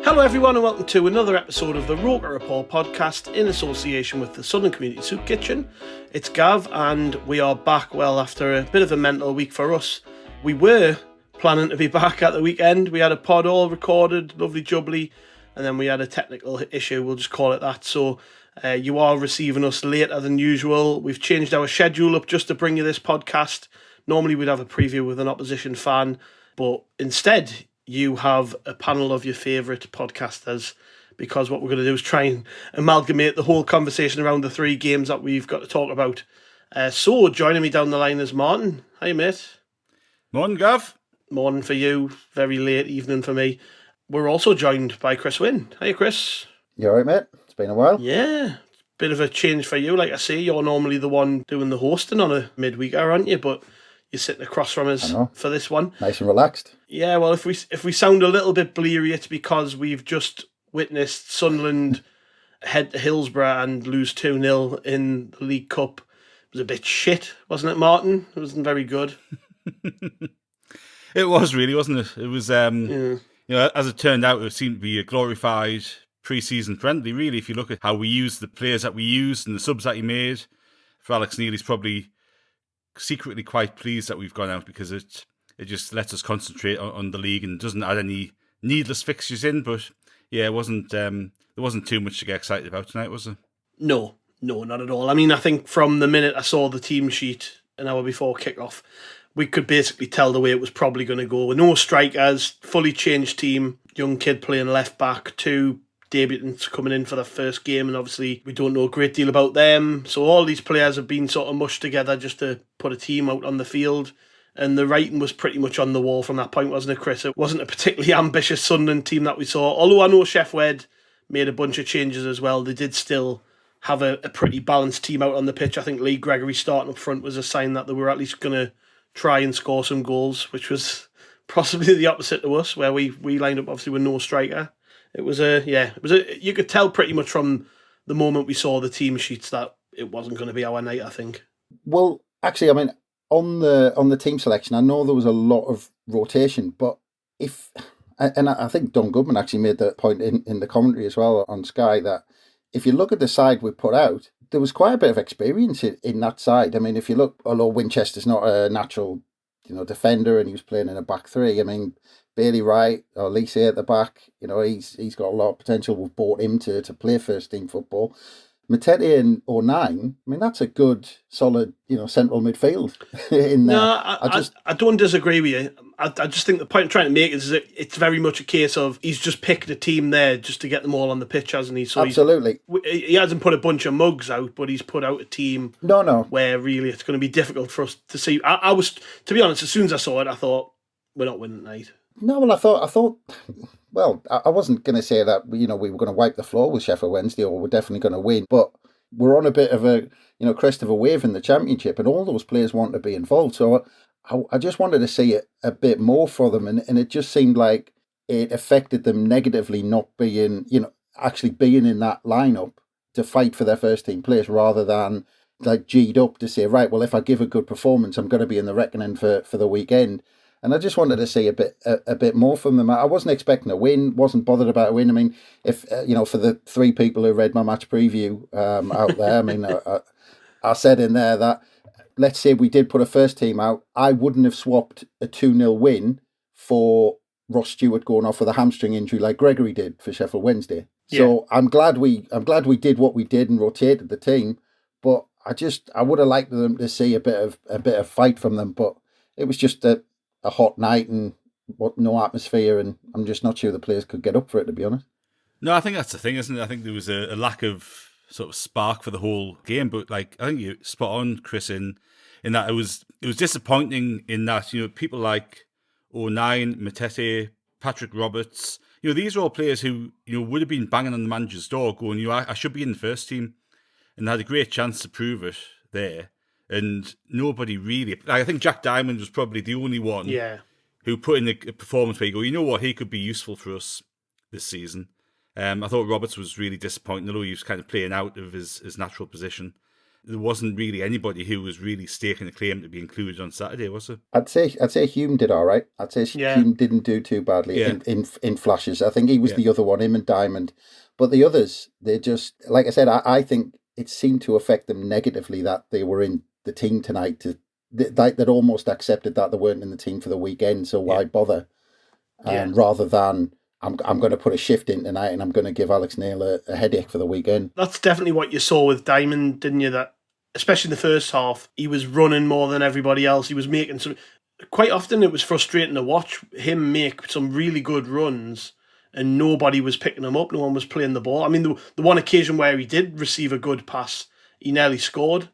Hello everyone and welcome to another episode of the ROKER RAPPORT podcast in association with the Sunderland Community Soup Kitchen. It's Gav and we are back, well, after a bit of a mental week for us. We were planning to be back at the weekend. We had a pod all recorded, lovely jubbly, and then we had a technical issue, we'll just call it that. So you are receiving us later than usual. We've changed our schedule up just to bring you this podcast. Normally we'd have a preview with an opposition fan, but instead you have a panel of your favourite podcasters, because what we're going to do is try and amalgamate the whole conversation around the three games that we've got to talk about. So joining me down the line is Martin. Hi mate. Morning, Gav. Morning for you. Very late evening for me. We're also joined by Chris Wynn. Hiya Chris. You alright mate? It's been a while. Yeah. Bit of a change for you. Like I say, you're normally the one doing the hosting on a midweeker, aren't you? But you're sitting across from us for this one. Nice and relaxed. Yeah, well, if we sound a little bit bleary, it's because we've just witnessed Sunderland head to Hillsborough and lose 2-0 in the League Cup. It was a bit shit, wasn't it, Martin? It wasn't very good. It was really, wasn't it? It was, you know, as it turned out, it seemed to be a glorified pre-season friendly, really. If you look at how we used the players that we used and the subs that he made, for Alex Neil, he's probably secretly quite pleased that we've gone out, because it just lets us concentrate on the league and doesn't add any needless fixtures in. But yeah, it wasn't there wasn't too much to get excited about tonight, was there? No, not at all. I mean, I think from the minute I saw the team sheet an hour before kick-off, we could basically tell the way it was probably going to go. With no strikers, fully changed team, young kid playing left back, two debutants coming in for their first game, and obviously we don't know a great deal about them. So all these players have been sort of mushed together just to put a team out on the field. And the writing was pretty much on the wall from that point, wasn't it, Chris? It wasn't a particularly ambitious Sunderland team that we saw. Although I know Sheffield Wednesday made a bunch of changes as well, they did still have a pretty balanced team out on the pitch. I think Lee Gregory starting up front was a sign that they were at least going to try and score some goals, which was possibly the opposite to us, where we lined up obviously with no striker. It was you could tell pretty much from the moment we saw the team sheets that it wasn't going to be our night, I think. Well, actually, I mean, on the team selection, I know there was a lot of rotation, but I think Don Goodman actually made that point in the commentary as well on Sky, that if you look at the side we put out, there was quite a bit of experience in that side. I mean, if you look, although Winchester's not a natural, defender, and he was playing in a back three. I mean, Bailey Wright or Lise at the back, he's got a lot of potential. We've bought him to play first team football. Matete and O'Nine, I mean, that's a good, solid, central midfield in there. No, I don't disagree with you. I just think the point I'm trying to make is that it's very much a case of he's just picked a team there just to get them all on the pitch, hasn't he? So absolutely. He hasn't put a bunch of mugs out, but he's put out a team where really it's going to be difficult for us to see. I was, to be honest, as soon as I saw it, I thought, we're not winning tonight. No, well, I thought, well, I wasn't going to say that, we were going to wipe the floor with Sheffield Wednesday or we're definitely going to win, but we're on a bit of a, crest of a wave in the Championship, and all those players want to be involved. So I just wanted to see it a bit more for them, and it just seemed like it affected them negatively not being, actually being in that lineup to fight for their first team place, rather than like G'd up to say, right, well, if I give a good performance, I'm going to be in the reckoning for the weekend. And I just wanted to see a bit more from them. I wasn't expecting a win, wasn't bothered about a win. I mean, if, for the three people who read my match preview out there, I mean, I said in there that, let's say we did put a first team out, I wouldn't have swapped a 2-0 win for Ross Stewart going off with a hamstring injury like Gregory did for Sheffield Wednesday. Yeah. So I'm glad we did what we did and rotated the team, but I would have liked them to see a bit of fight from them, but it was just a hot night and no atmosphere, and I'm just not sure the players could get up for it, to be honest. No, I think that's the thing, isn't it? I think there was a lack of sort of spark for the whole game, but I think you're spot on, Chris, in that it was disappointing in that, people like O'Nine, Matete, Patrick Roberts, these are all players who, would have been banging on the manager's door going, I should be in the first team, and they had a great chance to prove it there. And nobody really, I think Jack Diamond was probably the only one who put in a performance where you go, you know what, he could be useful for us this season. I thought Roberts was really disappointing, although he was kind of playing out of his natural position. there wasn't really anybody who was really staking a claim to be included on Saturday, was it? I'd say Hume did all right. I'd say Yeah. Hume didn't do too badly Yeah. in flashes. I think he was the other one, him and Diamond. But the others, they just, like I said, I think it seemed to affect them negatively that they were in the team tonight. They'd almost accepted that they weren't in the team for the weekend, so why bother? Rather than, I'm going to put a shift in tonight and I'm going to give Alex Neil a headache for the weekend. That's definitely what you saw with Diamond, didn't you? That, especially in the first half, he was running more than everybody else. He was making some... Quite often it was frustrating to watch him make some really good runs and nobody was picking him up. No one was playing the ball. I mean, the one occasion where he did receive a good pass, he nearly scored.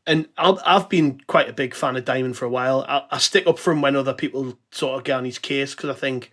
And I've been quite a big fan of Diamond for a while. I stick up for him when other people sort of get on his case because I think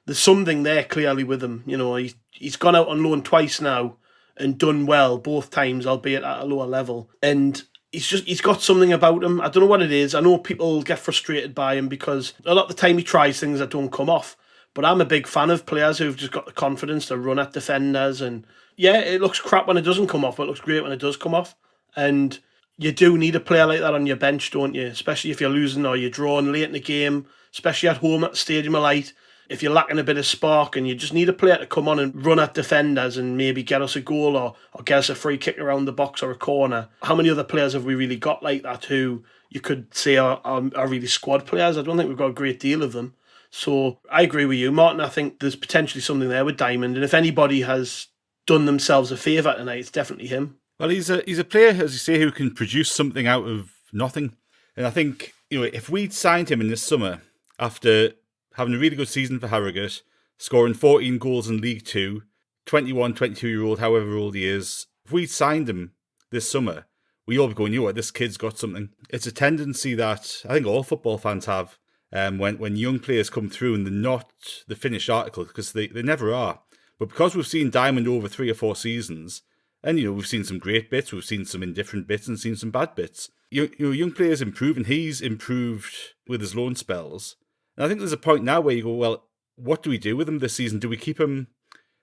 there's something there clearly with him. You know, he's gone out on loan twice now and done well both times, albeit at a lower level. And he's got something about him. I don't know what it is. I know people get frustrated by him because a lot of the time he tries things that don't come off. But I'm a big fan of players who've just got the confidence to run at defenders. And yeah, it looks crap when it doesn't come off, but it looks great when it does come off. And you do need a player like that on your bench, don't you? Especially if you're losing or you're drawing late in the game, especially at home at the Stadium of Light. If you're lacking a bit of spark and you just need a player to come on and run at defenders and maybe get us a goal or get us a free kick around the box or a corner. How many other players have we really got like that who you could say are really squad players? I don't think we've got a great deal of them. So I agree with you, Martin. I think there's potentially something there with Diamond. And if anybody has done themselves a favour tonight, it's definitely him. Well, he's a player, as you say, who can produce something out of nothing. And I think, if we'd signed him in this summer after having a really good season for Harrogate, scoring 14 goals in League Two, 21, 22-year-old, however old he is, if we'd signed him this summer, we all be going, this kid's got something. It's a tendency that I think all football fans have when young players come through and they're not the finished article, because they never are. But because we've seen Diamond over 3 or 4 seasons, and we've seen some great bits, we've seen some indifferent bits, and seen some bad bits. Young players improve, and he's improved with his loan spells. And I think there's a point now where you go, well, what do we do with him this season? Do we keep him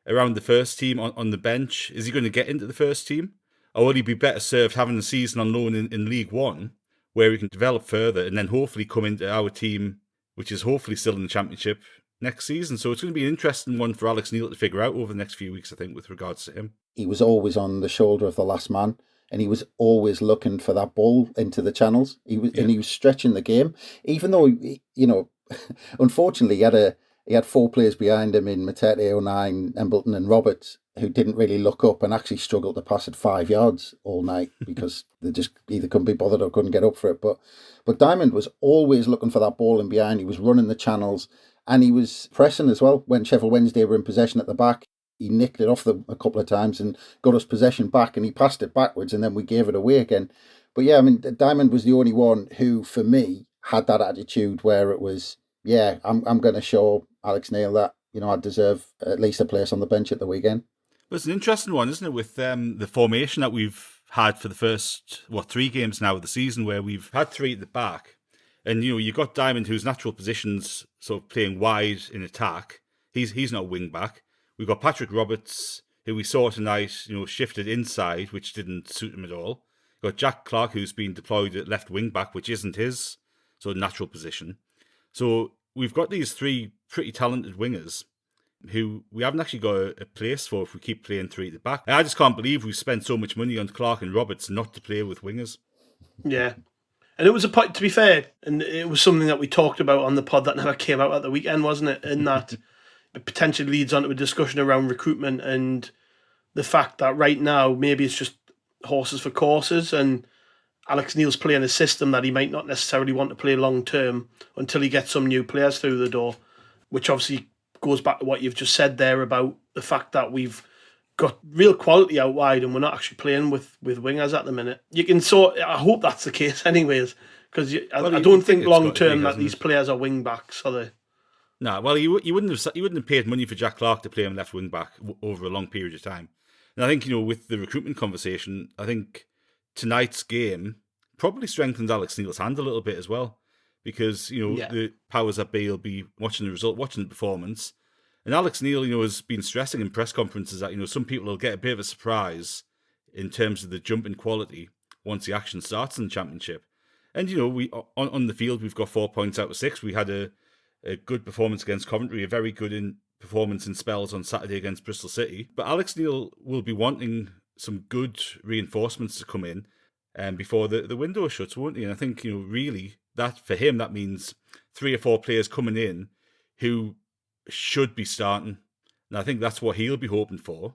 around the first team on the bench? Is he going to get into the first team? Or will he be better served having the season on loan in League One, where he can develop further and then hopefully come into our team, which is hopefully still in the Championship next season? So it's going to be an interesting one for Alex Neil to figure out over the next few weeks, I think, with regards to him. He was always on the shoulder of the last man, and he was always looking for that ball into the channels. And he was stretching the game, even though unfortunately he had 4 players behind him in Matete, O'Nien, Embleton, and Roberts who didn't really look up and actually struggled to pass it 5 yards all night because they just either couldn't be bothered or couldn't get up for it. But Diamond was always looking for that ball in behind. He was running the channels and he was pressing as well. When Sheffield Wednesday were in possession at the back, he nicked it off them a couple of times and got us possession back, and he passed it backwards and then we gave it away again. But yeah, I mean, Diamond was the only one who, for me, had that attitude where it was, I'm going to show Alex Neil that, I deserve at least a place on the bench at the weekend. But it's an interesting one, isn't it, with the formation that we've had for the first, 3 games now of the season, where we've had 3 at the back. And, you've got Diamond, whose natural position's sort of playing wide in attack. He's not a wing-back. We've got Patrick Roberts, who we saw tonight, shifted inside, which didn't suit him at all. We've got Jack Clark, who's been deployed at left wing-back, which isn't his sort of natural position. So we've got these 3 pretty talented wingers who we haven't actually got a place for if we keep playing 3 at the back. And I just can't believe we've spent so much money on Clark and Roberts not to play with wingers. Yeah. And it was a point, to be fair, and it was something that we talked about on the pod that never came out at the weekend, wasn't it? In that it potentially leads on to a discussion around recruitment and the fact that right now maybe it's just horses for courses, and Alex Neil's playing a system that he might not necessarily want to play long term until he gets some new players through the door, which obviously goes back to what you've just said there about the fact that we've got real quality out wide and we're not actually playing with wingers at the minute. I hope that's the case anyways, because I don't think long term that these players are wing backs, are they? No, well, you wouldn't have paid money for Jack Clark to play him left wing back over a long period of time. And I think, with the recruitment conversation, I think tonight's game probably strengthens Alex Neil's hand a little bit as well, because the powers that be will be watching the result, watching the performance. And Alex Neil, has been stressing in press conferences that some people will get a bit of a surprise in terms of the jump in quality once the action starts in the Championship. And, you know, we on the field, we've got 4 points out of 6. We had a good performance against Coventry, a very good performance in spells on Saturday against Bristol City. But Alex Neil will be wanting some good reinforcements to come in before the window shuts, won't he? And I think, you know, really, that for him, that means 3 or 4 players coming in who should be starting. And I think that's what he'll be hoping for.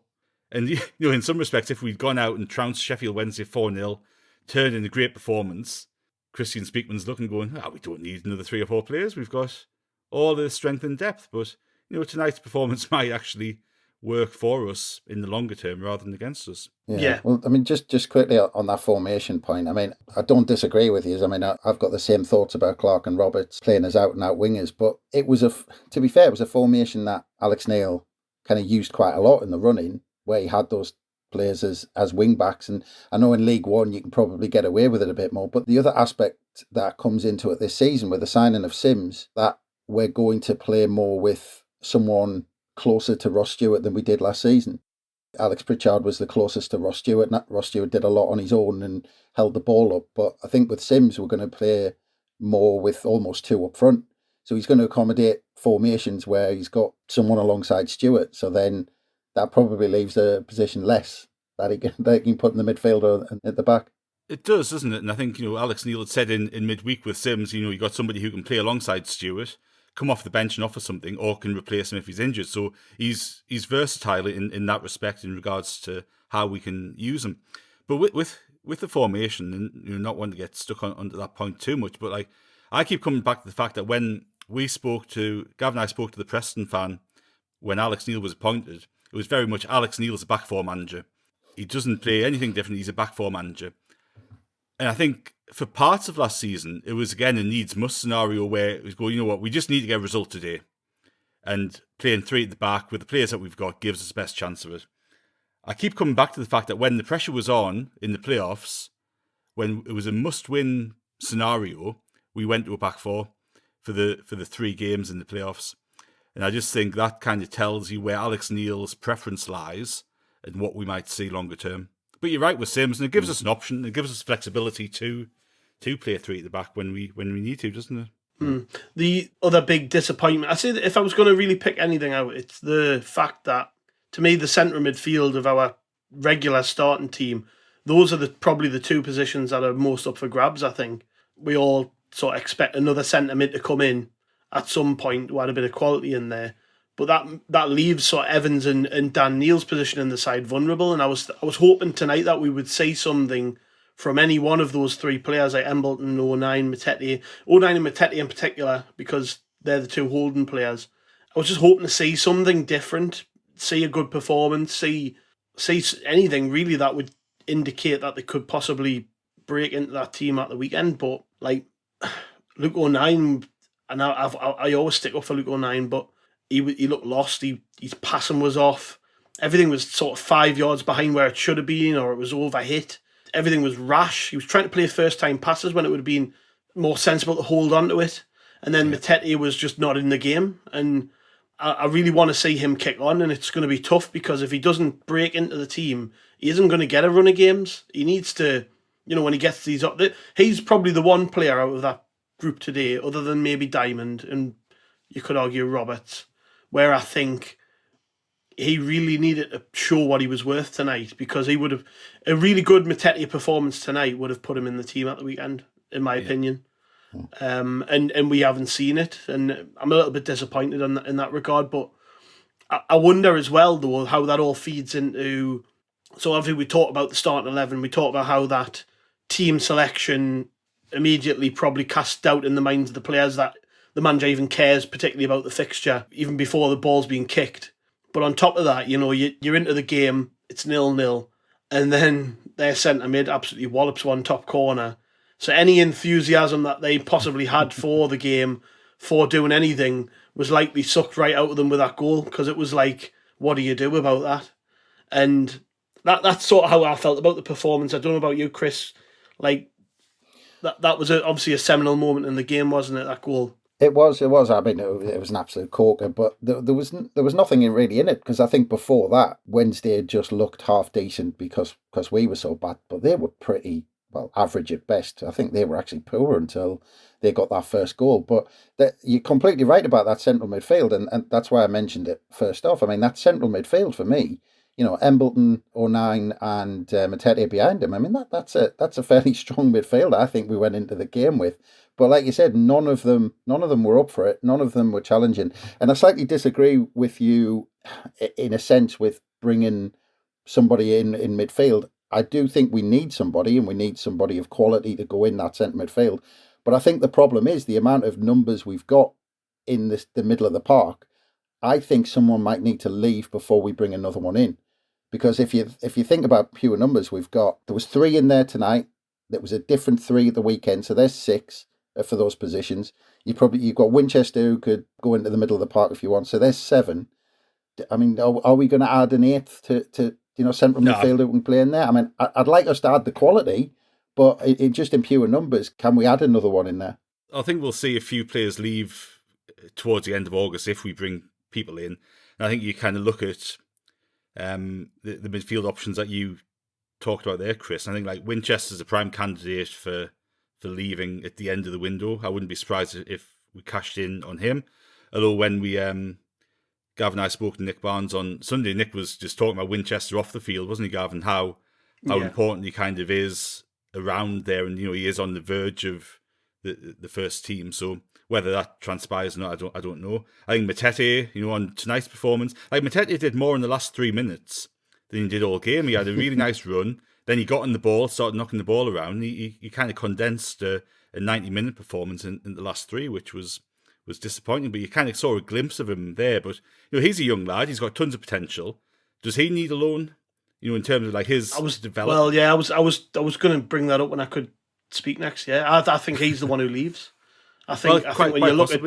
And, you know, in some respects, if we'd gone out and trounced Sheffield Wednesday 4-0, turned in a great performance, Christian Speakman's looking going, we don't need another 3 or 4 players. We've got all the strength and depth. But, you know, tonight's performance might actually work for us in the longer term rather than against us. Yeah. Well, I mean, just quickly on that formation point, I mean, I don't disagree with you. I mean, I've got the same thoughts about Clark and Roberts playing as out-and-out wingers, but it was to be fair, it was a formation that Alex Neil kind of used quite a lot in the running, where he had those players as wing-backs. And I know in League One you can probably get away with it a bit more, but the other aspect that comes into it this season with the signing of Simms, that we're going to play more with someone closer to Ross Stewart than we did last season. Alex Pritchard was the closest to Ross Stewart. Ross Stewart did a lot on his own and held the ball up. But I think with Simms, we're going to play more with almost 2 up front. So he's going to accommodate formations where he's got someone alongside Stewart. So then that probably leaves a position less that he can put in the midfielder at the back. It does, doesn't it? And I think, you know, Alex Neil had said in midweek with Simms, you know, you got somebody who can play alongside Stewart, come off the bench and offer something, or can replace him if he's injured. So he's versatile in that respect in regards to how we can use him. But with the formation, and you know, not wanting to get stuck onto that point too much, but like I keep coming back to the fact that when Gav and I spoke to the Preston fan when Alex Neil was appointed, it was very much Alex Neil's a back four manager. He doesn't play anything different. He's a back four manager. And I think for parts of last season, it was, again, a needs-must scenario where it was going, you know what, we just need to get a result today. And playing 3 at the back with the players that we've got gives us the best chance of it. I keep coming back to the fact that when the pressure was on in the playoffs, when it was a must-win scenario, we went to a back four for the 3 games in the playoffs. And I just think that kind of tells you where Alex Neil's preference lies and what we might see longer term. But you're right with Simms, and it gives us an option. It gives us flexibility to play 3 at the back when we need to, doesn't it? The other big disappointment, I say that if I was going to really pick anything out, it's the fact that, to me, the centre midfield of our regular starting team, those are probably the 2 positions that are most up for grabs, I think. We all sort of expect another centre mid to come in at some point who had a bit of quality in there. But that leaves sort of Evans and Dan Neil's position in the side vulnerable. And I was hoping tonight that we would see something from any one of those 3 players, like Embleton, O'Nien, Matete. O'Nien and Matete in particular, because they're the 2 holding players. I was just hoping to see something different, see a good performance, see anything really that would indicate that they could possibly break into that team at the weekend. But like Luke O'Nien, and I always stick up for Luke O'Nien, but he looked lost. His passing was off. Everything was sort of 5 yards behind where it should have been, or it was overhit. Everything was rash. He was trying to play first-time passes when it would have been more sensible to hold on to it. And then Matete was just not in the game. And I really want to see him kick on, and it's going to be tough because if he doesn't break into the team, he isn't going to get a run of games. He needs to, you know, when he gets these up, he's probably the one player out of that group today, other than maybe Diamond, and you could argue Roberts, where I think he really needed to show what he was worth tonight, because he would have, a really good Matete performance tonight would have put him in the team at the weekend, in my opinion. And we haven't seen it, and I'm a little bit disappointed in that regard. But I wonder as well, though, how that all feeds into. So obviously we talked about the starting 11. We talked about how that team selection immediately probably cast doubt in the minds of the players that the manager even cares particularly about the fixture, even before the ball's being kicked. But on top of that, you know, you're into the game, it's 0-0, and then their centre mid absolutely wallops one top corner. So any enthusiasm that they possibly had for the game, for doing anything, was likely sucked right out of them with that goal, because it was like, what do you do about that? And that's sort of how I felt about the performance. I don't know about you, Chris. Like, that was obviously a seminal moment in the game, wasn't it, that goal? It was. I mean, it was an absolute corker, but there was nothing really in it, because I think before that, Wednesday had just looked half decent because we were so bad, but they were pretty well, average at best. I think they were actually poor until they got that first goal. But you're completely right about that central midfield, and that's why I mentioned it first off. I mean, that central midfield for me, Embleton, O'Nien, and Matete behind him. I mean, that's a fairly strong midfield. I think we went into the game with. But like you said, none of them were up for it. None of them were challenging. And I slightly disagree with you in a sense with bringing somebody in midfield. I do think we need somebody, and we need somebody of quality to go in that centre midfield. But I think the problem is the amount of numbers we've got in the middle of the park. I think someone might need to leave before we bring another one in. Because if you think about pure numbers, there was 3 in there tonight. There was a different 3 at the weekend, so there's 6 for those positions. You've got Winchester who could go into the middle of the park if you want, so there's 7. I mean, are we going to add an 8th to central midfielder who can play in there? I mean, I'd like us to add the quality, but just in pure numbers, can we add another one in there? I think we'll see a few players leave towards the end of August if we bring people in. And I think you kind of look at the midfield options that you talked about there, Chris. I think like Winchester's a prime candidate for leaving at the end of the window. I wouldn't be surprised if we cashed in on him. Although when we Gav and I spoke to Nick Barnes on Sunday, Nick was just talking about Winchester off the field, wasn't he, Gavin? How important he kind of is around there, and he is on the verge of the first team. So whether that transpires or not, I don't know. I think Matete, on tonight's performance, like Matete did more in the last 3 minutes than he did all game. He had a really nice run. Then he got on the ball, started knocking the ball around. He kind of condensed a 90-minute performance in the last 3, which was disappointing. But you kind of saw a glimpse of him there. But he's a young lad. He's got tons of potential. Does he need a loan? In terms of like his development. Well, yeah, I was going to bring that up when I could speak next. Yeah, I think he's the one who leaves. I think when you look at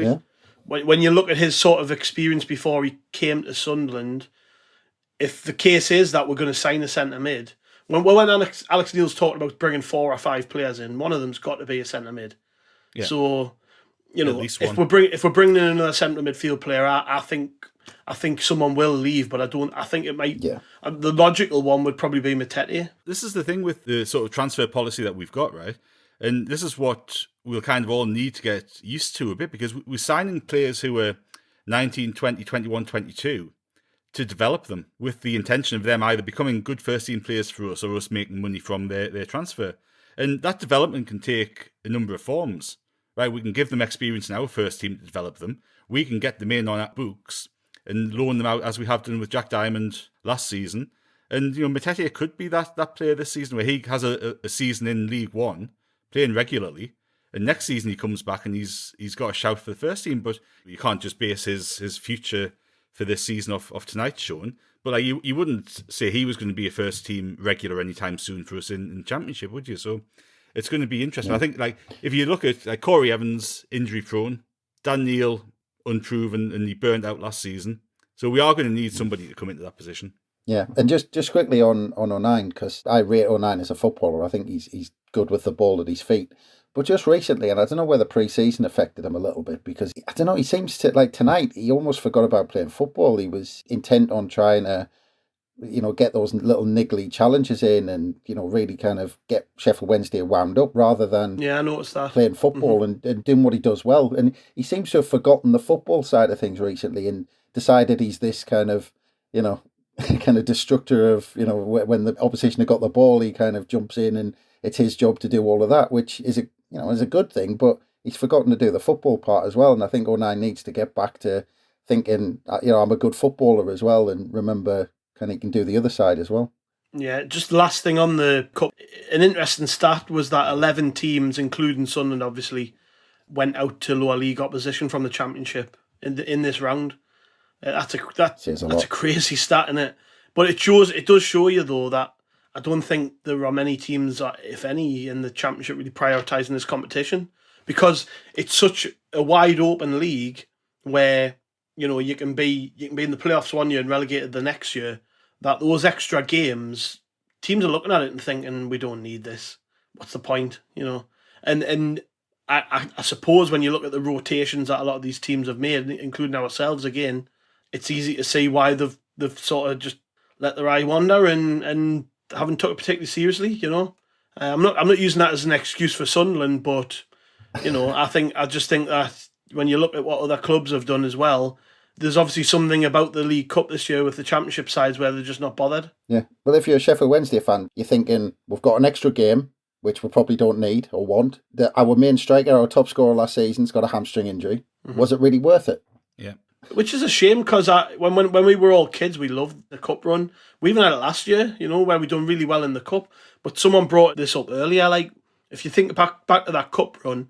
when you look at his sort of experience before he came to Sunderland, if the case is that we're going to sign a centre mid, when Alex Neil's talking about bringing 4 or 5 players in, one of them's got to be a centre mid. Yeah. So if we're bringing in another centre midfield player, I think someone will leave, but I think it might. Yeah. The logical one would probably be Matete. This is the thing with the sort of transfer policy that we've got, right? And this is what we'll kind of all need to get used to a bit, because we're signing players who are 19, 20, 21, 22 to develop them with the intention of them either becoming good first-team players for us or us making money from their transfer. And that development can take a number of forms, right? We can give them experience in our first team to develop them. We can get them in on our books and loan them out as we have done with Jack Diamond last season. And, Matete could be that player this season where he has a season in League One, playing regularly, and next season he comes back and he's got a shout for the first team. But you can't just base his future for this season off tonight's showing. But like you wouldn't say he was going to be a first team regular anytime soon for us in the Championship, would you? So it's going to be interesting. Yeah. I think like if you look at like Corey Evans, injury prone, Dan Neil, unproven, and he burned out last season. So we are going to need somebody to come into that position. Yeah, and just quickly on O'Nien, because I rate O'Nien as a footballer. I think he's good with the ball at his feet. But just recently, and I don't know whether pre-season affected him a little bit, because, I don't know, he seems to, like tonight, he almost forgot about playing football. He was intent on trying to, get those little niggly challenges in and, really kind of get Sheffield Wednesday wound up rather than I noticed that. Playing football and doing what he does well. And he seems to have forgotten the football side of things recently and decided he's this kind of, kind of destructor of, when the opposition have got the ball, he kind of jumps in and it's his job to do all of that, which is a good thing, but he's forgotten to do the football part as well. And I think O'Nien needs to get back to thinking, I'm a good footballer as well, and remember kind of he can do the other side as well. Yeah, just the last thing on the cup. An interesting stat was that 11 teams, including Sunderland, obviously, went out to lower league opposition from the Championship in this round. That's a crazy stat, isn't it? But it does show you though that I don't think there are many teams, if any, in the Championship really prioritising this competition, because it's such a wide open league where you can be in the playoffs one year and relegated the next year. That those extra games, teams are looking at it and thinking, we don't need this. What's the point? And I suppose when you look at the rotations that a lot of these teams have made, including ourselves again, it's easy to see why they've sort of just let their eye wander and haven't took it particularly seriously, I'm not using that as an excuse for Sunderland, but I just think that when you look at what other clubs have done as well, there's obviously something about the League Cup this year with the Championship sides where they're just not bothered. Yeah. Well, if you're a Sheffield Wednesday fan, you're thinking, we've got an extra game, which we probably don't need or want. Our main striker, our top scorer last season, has got a hamstring injury. Mm-hmm. Was it really worth it? Yeah. Which is a shame, because when we were all kids, we loved the Cup run. We even had it last year, where we done really well in the Cup. But someone brought this up earlier, like, if you think back to that Cup run,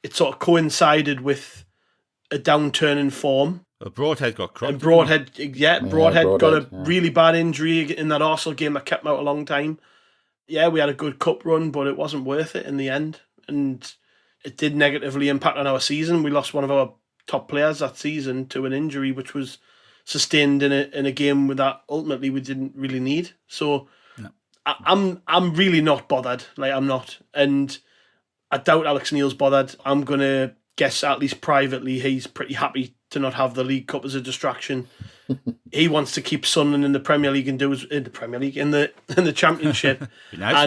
it sort of coincided with a downturn in form. Broadhead got cropped. And Broadhead got a really bad injury in that Arsenal game that kept him out a long time. Yeah, we had a good Cup run, but it wasn't worth it in the end. And it did negatively impact on our season. We lost one of our top players that season to an injury, which was sustained in a game that ultimately we didn't really need. So no. I'm really not bothered. Like, I'm not. And I doubt Alex Neil's bothered. I'm going to guess, at least privately, he's pretty happy to not have the League Cup as a distraction. He wants to keep Sunderland in the Premier League and in the Championship, nice.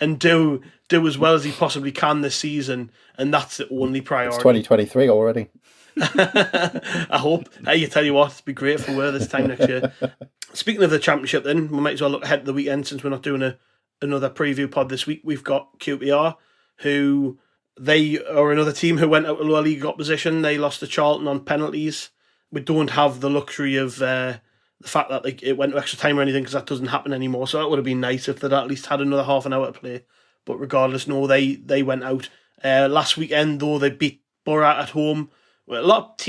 and do as well as he possibly can this season, and that's the only priority. It's 2023 already. I hope. Hey, I tell you what, it'd be great if we were this time next year. Speaking of the Championship, then we might as well look ahead to the weekend, since we're not doing another preview pod this week. We've got QPR, who. They are another team who went out to lower league opposition. They lost to Charlton on penalties. We don't have the luxury of the fact that it went to extra time or anything, because that doesn't happen anymore. So that would have been nice if they'd at least had another half an hour to play. But regardless, no, they went out. Last weekend, though, they beat Borough at home. A lot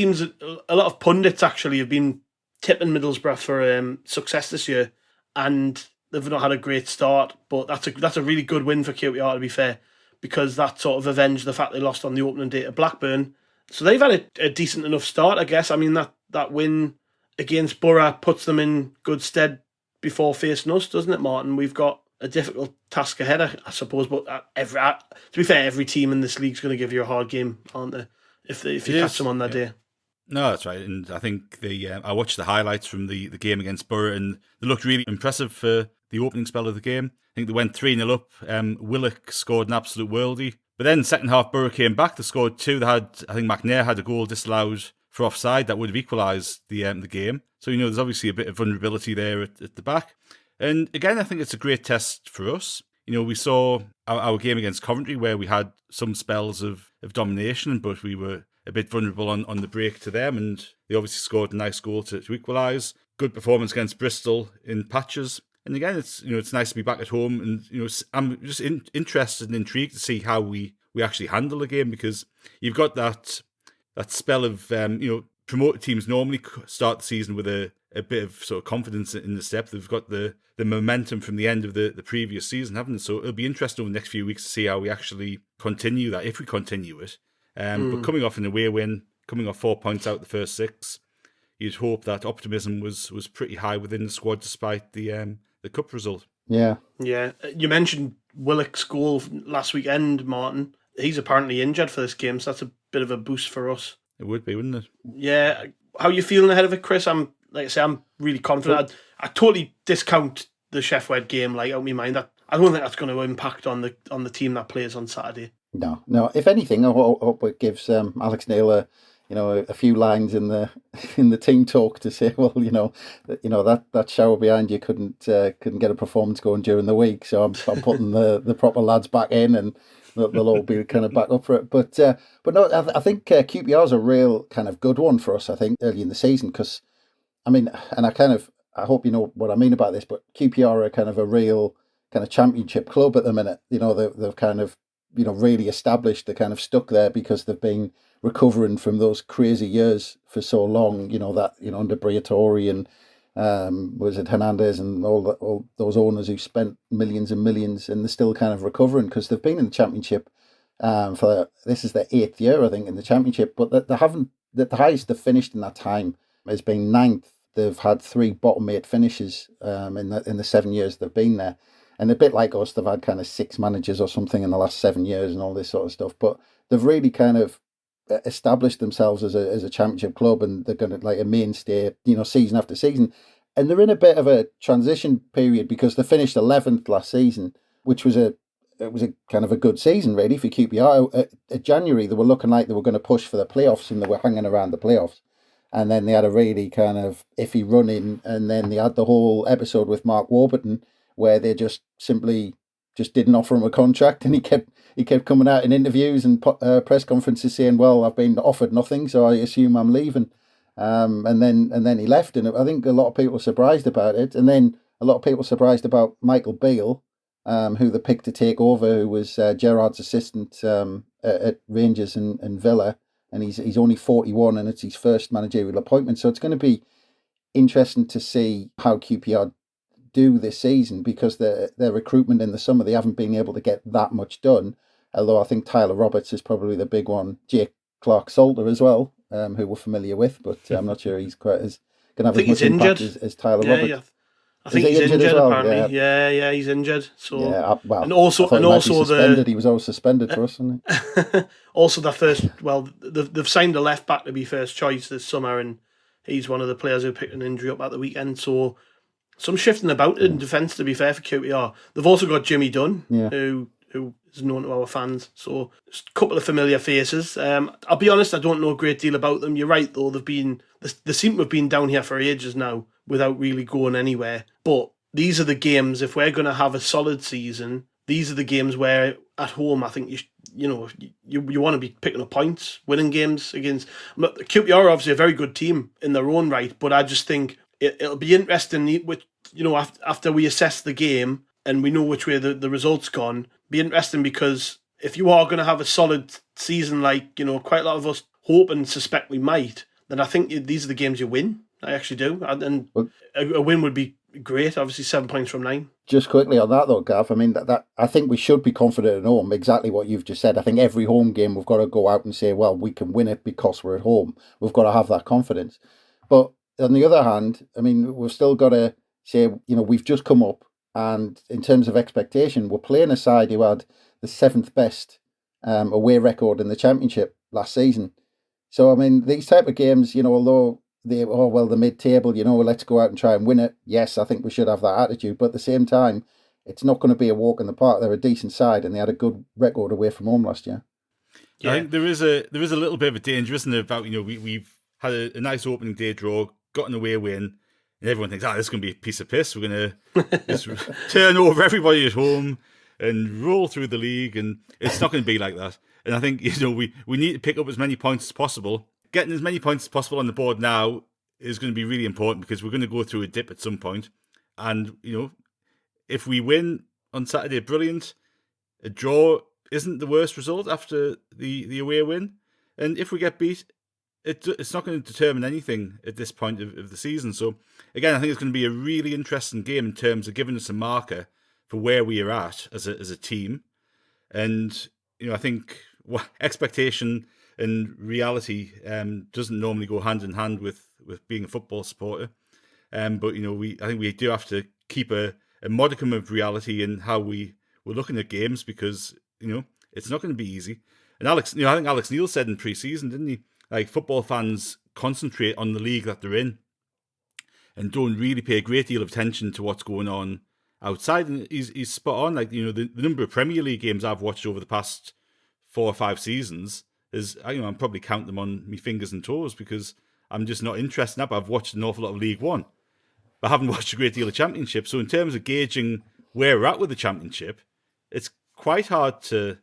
of pundits actually have been tipping Middlesbrough for success this year, and they've not had a great start. But that's a really good win for QPR, to be fair, because that sort of avenged the fact they lost on the opening day to Blackburn. So they've had a decent enough start, I guess. I mean, that win against Borough puts them in good stead before facing us, doesn't it, Martin? We've got a difficult task ahead, I suppose. But to be fair, every team in this league's going to give you a hard game, aren't they? If you catch them on that day. No, that's right. And I think I watched the highlights from the game against Borough, and they looked really impressive for the opening spell of the game. I think they went 3-0 up. Willock scored an absolute worldie. But then second half, Borough came back. They scored two. I think McNair had a goal disallowed for offside that would have equalised the game. So, there's obviously a bit of vulnerability there at the back. And again, I think it's a great test for us. We saw our game against Coventry, where we had some spells of domination, but we were a bit vulnerable on the break to them. And they obviously scored a nice goal to equalise. Good performance against Bristol in patches. And again, it's nice to be back at home, and I'm just interested and intrigued to see how we actually handle the game, because you've got that spell of promoted teams normally start the season with a bit of sort of confidence in the step. They've got the momentum from the end of the previous season, haven't they? So it'll be interesting over the next few weeks to see how we actually continue that, if we continue it. But coming off an away win, coming off 4 points out the first 6, you'd hope that optimism was pretty high within the squad despite the cup result. Yeah. You mentioned Willock's goal last weekend, Martin. He's apparently injured for this game, so that's a bit of a boost for us. It would be, wouldn't it? Yeah. How are you feeling ahead of it, Chris? I'm really confident. I totally discount the Sheffield game out of my mind. I don't think that's going to impact on the team that plays on Saturday. No. If anything, I hope it gives Alex Neil a few lines in the team talk to say, well, that shower behind you couldn't get a performance going during the week, so I'm putting the proper lads back in, and they'll all be kind of back up for it. But no, I think QPR is a real kind of good one for us. I think early in the season, because I mean, and I hope you know what I mean about this, but QPR are kind of a real kind of championship club at the minute. They've kind of really established. They're kind of stuck there because they've been recovering from those crazy years for so long, under Briatore and was it Hernandez and all those owners who spent millions and millions, and they're still kind of recovering because they've been in the Championship this is their 8th year, I think, in the Championship, but they haven't, the highest they've finished in that time has been 9th. They've had 3 bottom 8 finishes in the 7 years they've been there. And a bit like us, they've had kind of 6 managers or something in the last 7 years and all this sort of stuff. But they've really kind of established themselves as a championship club, and they're going to like a mainstay, season after season. And they're in a bit of a transition period because they finished 11th last season, which was a it was a kind of a good season really for QPR. At January, they were looking like they were going to push for the playoffs, and they were hanging around the playoffs. And then they had a really kind of iffy run-in, and then they had the whole episode with Mark Warburton where they just simply just didn't offer him a contract, and he kept coming out in interviews and press conferences saying, "Well, I've been offered nothing, so I assume I'm leaving." And then he left, and I think a lot of people were surprised about it. And then a lot of people were surprised about Michael Beale, who they picked to take over, who was Gerrard's assistant at Rangers and Villa, and he's only 41, and it's his first managerial appointment. So it's going to be interesting to see how QPR do this season, because their recruitment in the summer, they haven't been able to get that much done. Although I think Tyler Roberts is probably the big one. Jake Clark-Salter as well, who we're familiar with, but I'm not sure he's quite as going to have as much impact as Tyler Roberts. Yeah. I think he's injured well? Apparently. Yeah, he's injured. So well, and also he was always suspended for us, wasn't he? Also, they've signed a left back to be first choice this summer, and he's one of the players who picked an injury up at the weekend. So some shifting about in defence, to be fair, for QPR. They've also got Jimmy Dunn, who is known to our fans. So just a couple of familiar faces. I'll be honest, I don't know a great deal about them. You're right, though. They seem to have been down here for ages now without really going anywhere. But these are the games, if we're going to have a solid season, these are the games where at home I think you want to be picking up points, winning games against. QPR are obviously a very good team in their own right, but I just think it'll be interesting, after we assess the game and we know which way the result's gone, be interesting, because if you are going to have a solid season like, quite a lot of us hope and suspect we might, then I think these are the games you win. I actually do. And a win would be great, obviously 7 points from 9. Just quickly on that though, Gav, I mean, that I think we should be confident at home, exactly what you've just said. I think every home game we've got to go out and say, well, we can win it because we're at home. We've got to have that confidence. But on the other hand, I mean, we've still got to say, we've just come up, and in terms of expectation, we're playing a side who had the 7th best away record in the Championship last season. So, I mean, these type of games, although the mid-table, let's go out and try and win it. Yes, I think we should have that attitude. But at the same time, it's not going to be a walk in the park. They're a decent side, and they had a good record away from home last year. Yeah. I think there is a little bit of a danger, isn't there, about, we've had a nice opening day draw, got an away win, and everyone thinks, this is going to be a piece of piss. We're going to just turn over everybody at home and roll through the league, and it's not going to be like that. And I think, we need to pick up as many points as possible. Getting as many points as possible on the board now is going to be really important, because we're going to go through a dip at some point. And, if we win on Saturday, brilliant. A draw isn't the worst result after the away win. And if we get beat, it's not going to determine anything at this point of the season. So, again, I think it's going to be a really interesting game in terms of giving us a marker for where we are at as a team. And, I think expectation and reality doesn't normally go hand in hand with being a football supporter. But, I think we do have to keep a modicum of reality in how we're looking at games, because, it's not going to be easy. And I think Alex Neil said in pre-season, didn't he? Like, football fans concentrate on the league that they're in and don't really pay a great deal of attention to what's going on outside. And he's spot on. Like, the number of Premier League games I've watched over the past 4 or 5 seasons is, I'm probably counting them on my fingers and toes, because I'm just not interested in that. But I've watched an awful lot of League One, but I haven't watched a great deal of Championship. So in terms of gauging where we're at with the Championship, it's quite hard to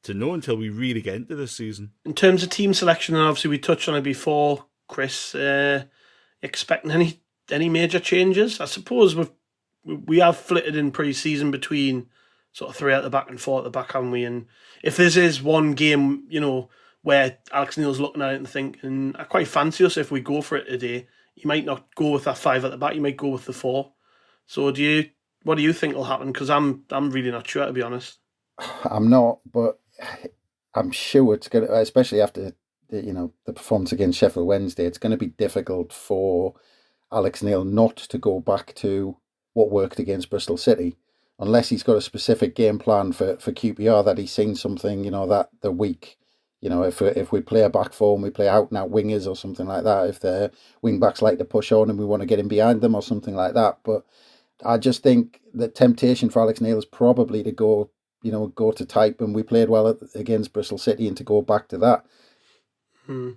know until we really get into this season. In terms of team selection, and obviously we touched on it before, Chris, expecting any major changes? I suppose we have flitted in pre-season between sort of 3 at the back and 4 at the back, haven't we? And if this is one game, where Alex Neil's looking at it and thinking, I quite fancy us if we go for it today, you might not go with that 5 at the back, you might go with the 4. So what do you think will happen? Because I'm really not sure, to be honest. I'm not, but I'm sure it's going to, especially after the performance against Sheffield Wednesday, it's going to be difficult for Alex Neil not to go back to what worked against Bristol City, unless he's got a specific game plan for QPR, that he's seen something, that the week, if we play a back four and we play out and out wingers or something like that, if the wing backs like to push on and we want to get in behind them or something like that. But I just think the temptation for Alex Neil is probably to go, go to type, and we played well against Bristol City, and to go back to that.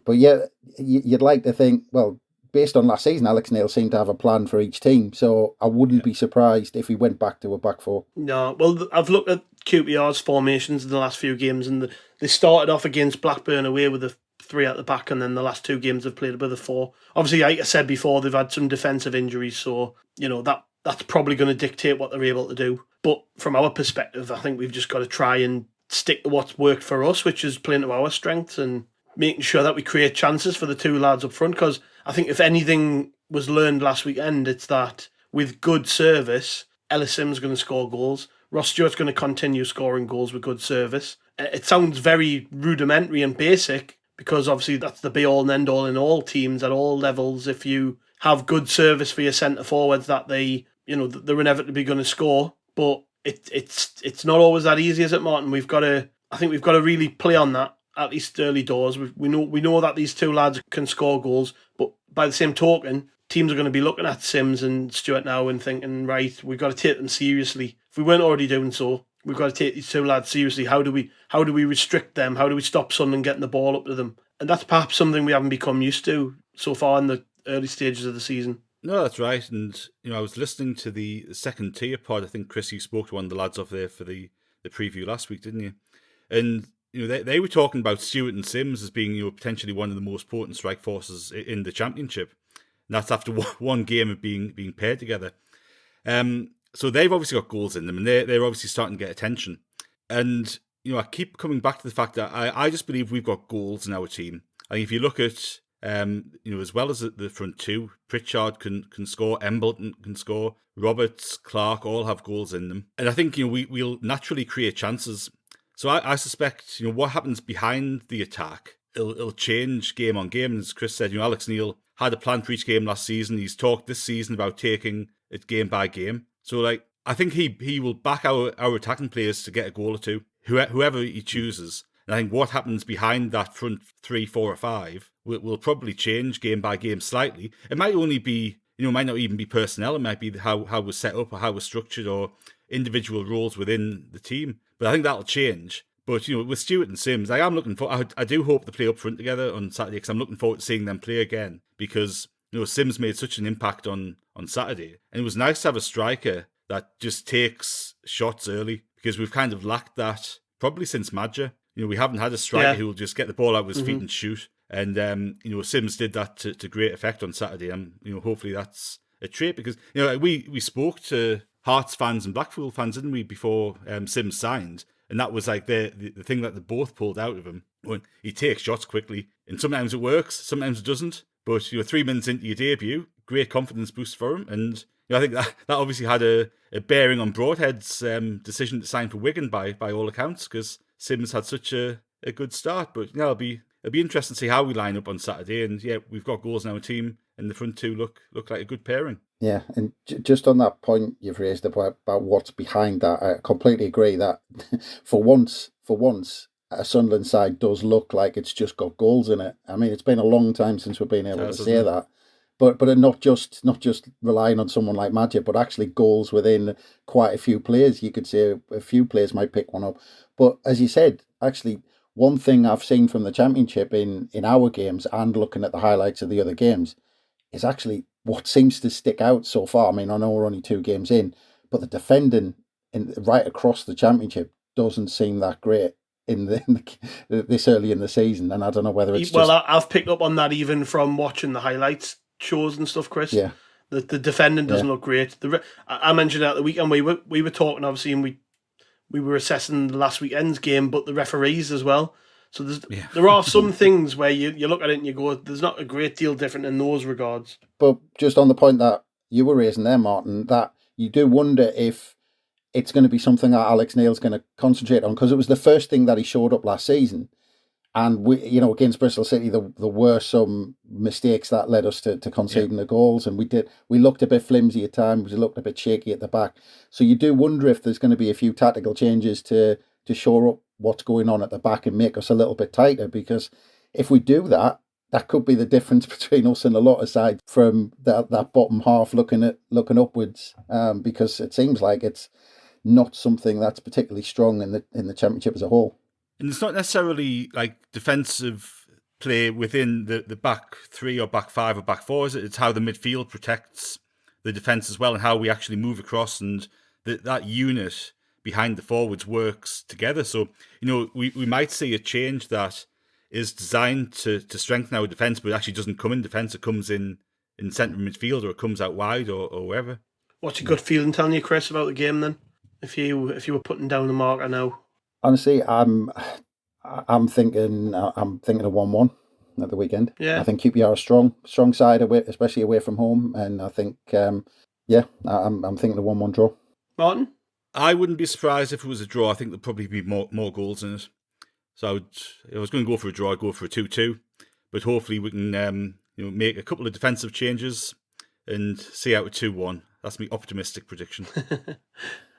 But yeah, you'd like to think, well, based on last season, Alex Neil seemed to have a plan for each team, so I wouldn't be surprised if he went back to a back four. No, well, I've looked at QPR's formations in the last few games, and they started off against Blackburn away with a 3 at the back, and then the last 2 games they've played with a 4. Obviously, like I said before, they've had some defensive injuries, so that's probably going to dictate what they're able to do. But from our perspective, I think we've just got to try and stick to what's worked for us, which is playing to our strengths and making sure that we create chances for the 2 lads up front. Because I think if anything was learned last weekend, it's that with good service, Ellis Simms is going to score goals. Ross Stewart's going to continue scoring goals with good service. It sounds very rudimentary and basic, because obviously that's the be-all and end-all in all teams at all levels. If you have good service for your centre forwards, that they're inevitably going to score. But it's not always that easy, is it, Martin? I think we've got to really play on that, at least early doors. We know that these 2 lads can score goals, but by the same token, teams are going to be looking at Simms and Stewart now and thinking, right, we've got to take them seriously. If we weren't already doing so, we've got to take these 2 lads seriously. How do we restrict them? How do we stop Sunderland getting the ball up to them? And that's perhaps something we haven't become used to so far in the early stages of the season. No, that's right. And I was listening to the second tier pod. I think, Chris, you spoke to one of the lads off there for the preview last week, didn't you? And they were talking about Stewart and Simms as being potentially one of the most potent strike forces in the Championship. And that's after one game of being paired together. So they've obviously got goals in them, and they're obviously starting to get attention. And I keep coming back to the fact that I just believe we've got goals in our team. I think if you look at as well as the front 2, Pritchard can score, Embleton can score, Roberts, Clark all have goals in them, and I think we'll naturally create chances. So I suspect what happens behind the attack, it'll change game on game. And as Chris said, Alex Neil had a plan for each game last season. He's talked this season about taking it game by game. So I think he will back our attacking players to get a goal or 2, whoever he chooses. And I think what happens behind that front 3, 4 or 5 will probably change game by game slightly. It might only be, it might not even be personnel. It might be how we're set up or how we're structured or individual roles within the team. But I think that'll change. But, with Stewart and Simms, I am looking for, I do hope they play up front together on Saturday, because I'm looking forward to seeing them play again. Because, Simms made such an impact on Saturday. And it was nice to have a striker that just takes shots early, because we've kind of lacked that probably since Madger. We haven't had a striker who will just get the ball out of his feet and shoot. And, Simms did that to great effect on Saturday. And, hopefully that's a trait, because, we spoke to Hearts fans and Blackpool fans, didn't we, before Simms signed? And that was like the thing that they both pulled out of him. When he takes shots quickly, and sometimes it works, sometimes it doesn't. But 3 minutes into your debut, great confidence boost for him. And I think that obviously had a bearing on Broadhead's decision to sign for Wigan by all accounts, because Simms had such a good start. But it'll be interesting to see how we line up on Saturday. And we've got goals in our team, and the front 2 look like a good pairing. Yeah, and just on that point you've raised about what's behind that, I completely agree that for once, a Sunderland side does look like it's just got goals in it. I mean, it's been a long time since we've been able to say that, but not just relying on someone like Madger, but actually goals within quite a few players. You could say a few players might pick one up, but as you said, actually, one thing I've seen from the Championship in our games and looking at the highlights of the other games is actually what seems to stick out so far. I mean, I know we're only 2 games in, but the defending right across the Championship doesn't seem that great this early in the season. And I don't know whether it's I've picked up on that even from watching the highlights shows and stuff, Chris. Yeah, the defending doesn't look great. I mentioned that the weekend we were talking, obviously, and we were assessing the last weekend's game, but the referees as well. So there are some things where you look at it and you go, there's not a great deal different in those regards. But just on the point that you were raising there, Martin, that you do wonder if it's going to be something that Alex Neil's going to concentrate on, because it was the first thing that he showed up last season. And we, against Bristol City, there were some mistakes that led us to conceding the goals, and we looked a bit flimsy at times. We looked a bit shaky at the back. So you do wonder if there's going to be a few tactical changes to shore up what's going on at the back and make us a little bit tighter, because if we do that, that could be the difference between us and a lot of sides from that bottom half looking upwards, because it seems like it's not something that's particularly strong in the Championship as a whole. And it's not necessarily like defensive play within the back three or back five or back four, is it? It's how the midfield protects the defence as well, and how we actually move across, and that unit behind the forwards works together. So, we might see a change that is designed to strengthen our defence, but it actually doesn't come in defence. It comes in centre midfield, or it comes out wide, or wherever. What's your gut feeling telling you, Chris, about the game then? If you were putting down the marker now? Honestly, I'm thinking of 1-1 at the weekend. Yeah. I think QPR are a strong side away, especially away from home, and I think I'm thinking of 1-1 draw. Martin? I wouldn't be surprised if it was a draw. I think there'll probably be more goals in it. So if I was going to go for a draw, I'd go for a 2-2. But hopefully we can make a couple of defensive changes and see out a 2-1. That's my optimistic prediction.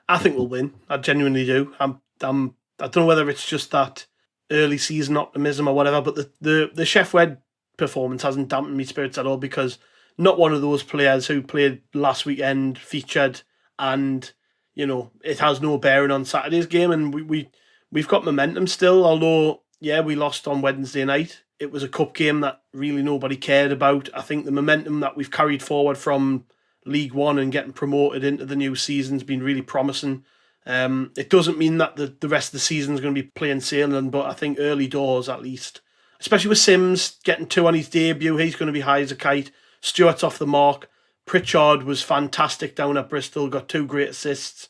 I think we'll win. I genuinely do. I don't know whether it's just that early season optimism or whatever, but the Sheffield Wednesday performance hasn't dampened my spirits at all, because not one of those players who played last weekend featured, and it has no bearing on Saturday's game, and we've got momentum still. Although we lost on Wednesday night, it was a cup game that really nobody cared about. I think the momentum that we've carried forward from League One and getting promoted into the new season's been really promising. It doesn't mean that the rest of the season is going to be plain sailing, but I think early doors at least, especially with Simms getting 2 on his debut, he's going to be high as a kite. Stewart's off the mark. Pritchard was fantastic down at Bristol, got 2 great assists.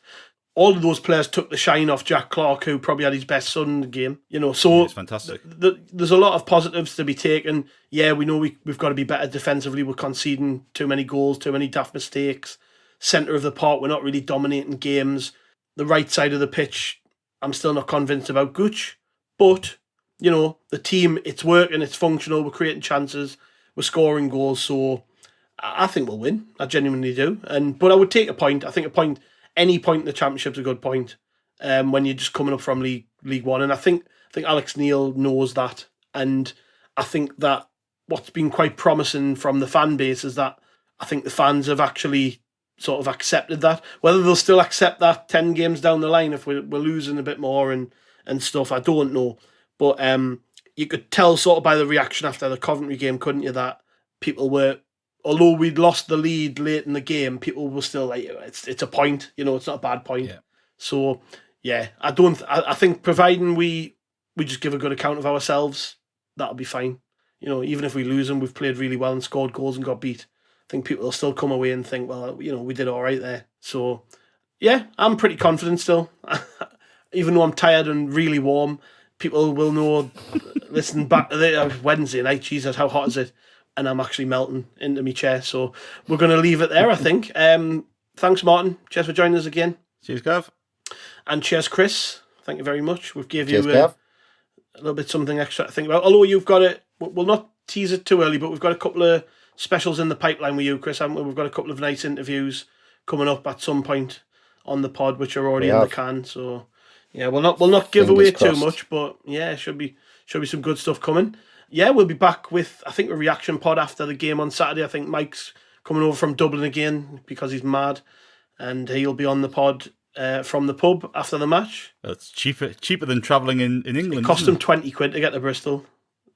All of those players took the shine off Jack Clark, who probably had his best son in the game. So it's fantastic. There's a lot of positives to be taken. Yeah, we know we've got to be better defensively. We're conceding too many goals, too many daft mistakes. Centre of the park, we're not really dominating games. The right side of the pitch, I'm still not convinced about Gooch. But, the team, it's working, it's functional, we're creating chances, we're scoring goals. So I think we'll win. I genuinely do. But I would take a point. I think any point in the Championship's a good point when you're just coming up from League One. And I think Alex Neil knows that. And I think that what's been quite promising from the fan base is that I think the fans have actually sort of accepted that. Whether they'll still accept that 10 games down the line if we're losing a bit more and stuff, I don't know. But you could tell sort of by the reaction after the Coventry game, couldn't you, that people were, although we'd lost the lead late in the game, people were still like, it's a point, it's not a bad point. Yeah. So, I think providing we just give a good account of ourselves, that'll be fine. Even if we lose them, we've played really well and scored goals and got beat. I think people will still come away and think, well, we did all right there. So, I'm pretty confident still. Even though I'm tired and really warm, people will know, listen back to Wednesday night, Jesus, how hot is it? And I'm actually melting into my chair. So we're going to leave it there, I think. Thanks, Martin. Cheers for joining us again. Cheers, Gav. And cheers, Chris. Thank you very much. We've gave Cheers, you Gav. a little bit something extra to think about. Although you've got it, we'll not tease it too early, but we've got a couple of specials in the pipeline with you, Chris, haven't we? We've got a couple of nice interviews coming up at some point on the pod, which are already in the can. So we'll not give away too much, but should be some good stuff coming. We'll be back with, I think, a reaction pod after the game on Saturday. I think Mike's coming over from Dublin again because he's mad, and he'll be on the pod from the pub after the match. It's cheaper than travelling in England. It cost him 20 quid to get to Bristol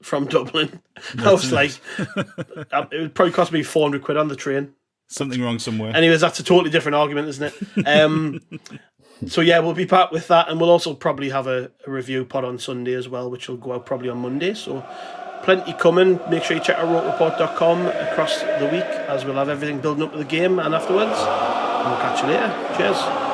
from Dublin. I was like, it would probably cost me 400 quid on the train. Something wrong somewhere. Anyways, that's a totally different argument, isn't it? So we'll be back with that, and we'll also probably have a review pod on Sunday as well, which will go out probably on Monday. So plenty coming. Make sure you check out rokerreport.com across the week, as we'll have everything building up to the game and afterwards. And we'll catch you later. Cheers.